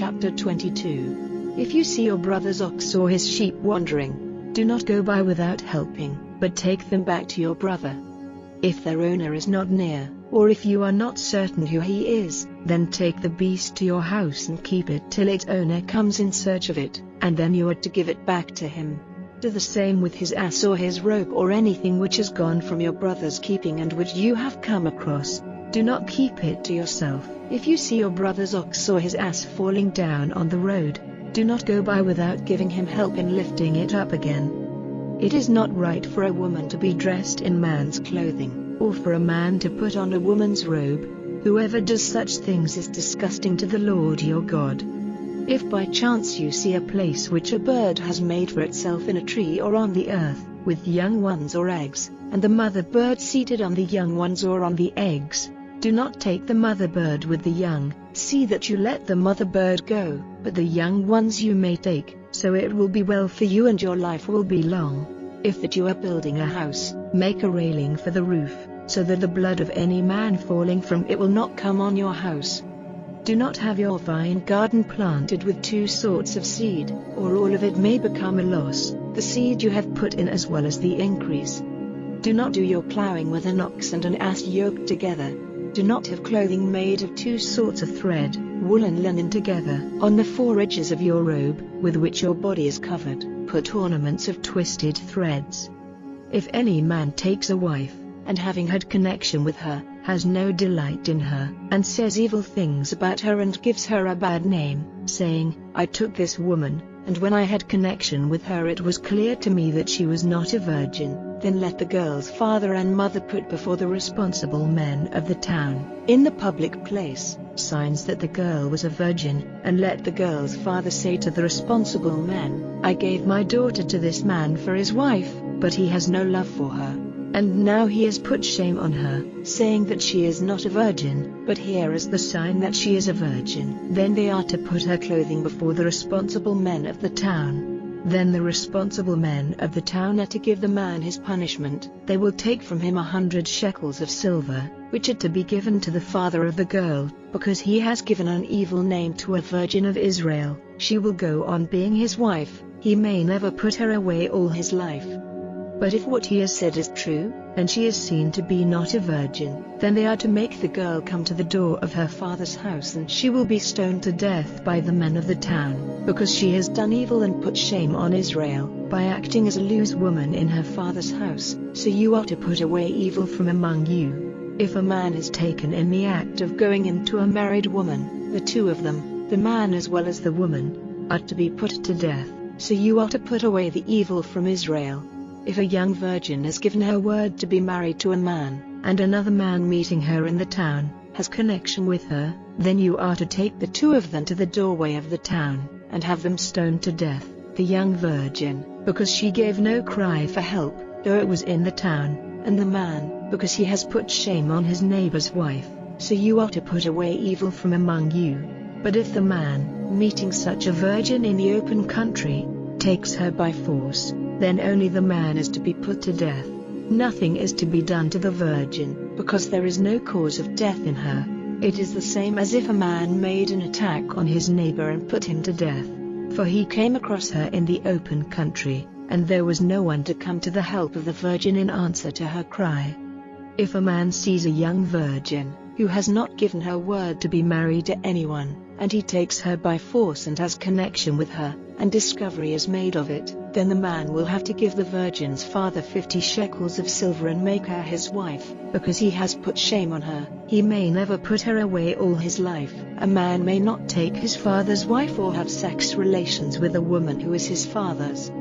chapter 22. If you see your brother's ox or his sheep wandering, do not go by without helping, but take them back to your brother. If their owner is not near, or if you are not certain who he is, then take the beast to your house and keep it till its owner comes in search of it, and then you are to give it back to him. Do the same with his ass or his robe or anything which has gone from your brother's keeping and which you have come across. Do not keep it to yourself. If you see your brother's ox or his ass falling down on the road, do not go by without giving him help in lifting it up again. It is not right for a woman to be dressed in man's clothing, or for a man to put on a woman's robe. Whoever does such things is disgusting to the Lord your God. If by chance you see a place which a bird has made for itself in a tree or on the earth, with young ones or eggs, and the mother bird seated on the young ones or on the eggs, do not take the mother bird with the young. See that you let the mother bird go, but the young ones you may take, so it will be well for you and your life will be long. If that you are building a house, make a railing for the roof, so that the blood of any man falling from it will not come on your house. Do not have your vine garden planted with two sorts of seed, or all of it may become a loss, the seed you have put in as well as the increase. Do not do your plowing with an ox and an ass yoked together. Do not have clothing made of two sorts of thread, wool and linen together. On the four edges of your robe, with which your body is covered, put ornaments of twisted threads. If any man takes a wife, and having had connection with her, has no delight in her, and says evil things about her and gives her a bad name, saying, I took this woman, and when I had connection with her it was clear to me that she was not a virgin, then let the girl's father and mother put before the responsible men of the town, in the public place, signs that the girl was a virgin, and let the girl's father say to the responsible men, I gave my daughter to this man for his wife, but he has no love for her, and now he has put shame on her, saying that she is not a virgin, but here is the sign that she is a virgin. Then they are to put her clothing before the responsible men of the town. Then the responsible men of the town are to give the man his punishment. They will take from him 100 shekels of silver, which are to be given to the father of the girl, because he has given an evil name to a virgin of Israel. She will go on being his wife, he may never put her away all his life. But if what he has said is true, and she is seen to be not a virgin, then they are to make the girl come to the door of her father's house and she will be stoned to death by the men of the town, because she has done evil and put shame on Israel, by acting as a loose woman in her father's house. So you are to put away evil from among you. If a man is taken in the act of going into a married woman, the two of them, the man as well as the woman, are to be put to death. So you are to put away the evil from Israel. If a young virgin has given her word to be married to a man, and another man meeting her in the town, has connection with her, then you are to take the two of them to the doorway of the town, and have them stoned to death, the young virgin, because she gave no cry for help, though it was in the town, and the man, because he has put shame on his neighbor's wife. So you are to put away evil from among you. But if the man, meeting such a virgin in the open country, takes her by force, then only the man is to be put to death. Nothing is to be done to the virgin, because there is no cause of death in her. It is the same as if a man made an attack on his neighbor and put him to death. For he came across her in the open country, and there was no one to come to the help of the virgin in answer to her cry. If a man sees a young virgin, who has not given her word to be married to anyone, and he takes her by force and has connection with her, and discovery is made of it, then the man will have to give the virgin's father 50 shekels of silver and make her his wife, because he has put shame on her. He may never put her away all his life. A man may not take his father's wife or have sex relations with a woman who is his father's.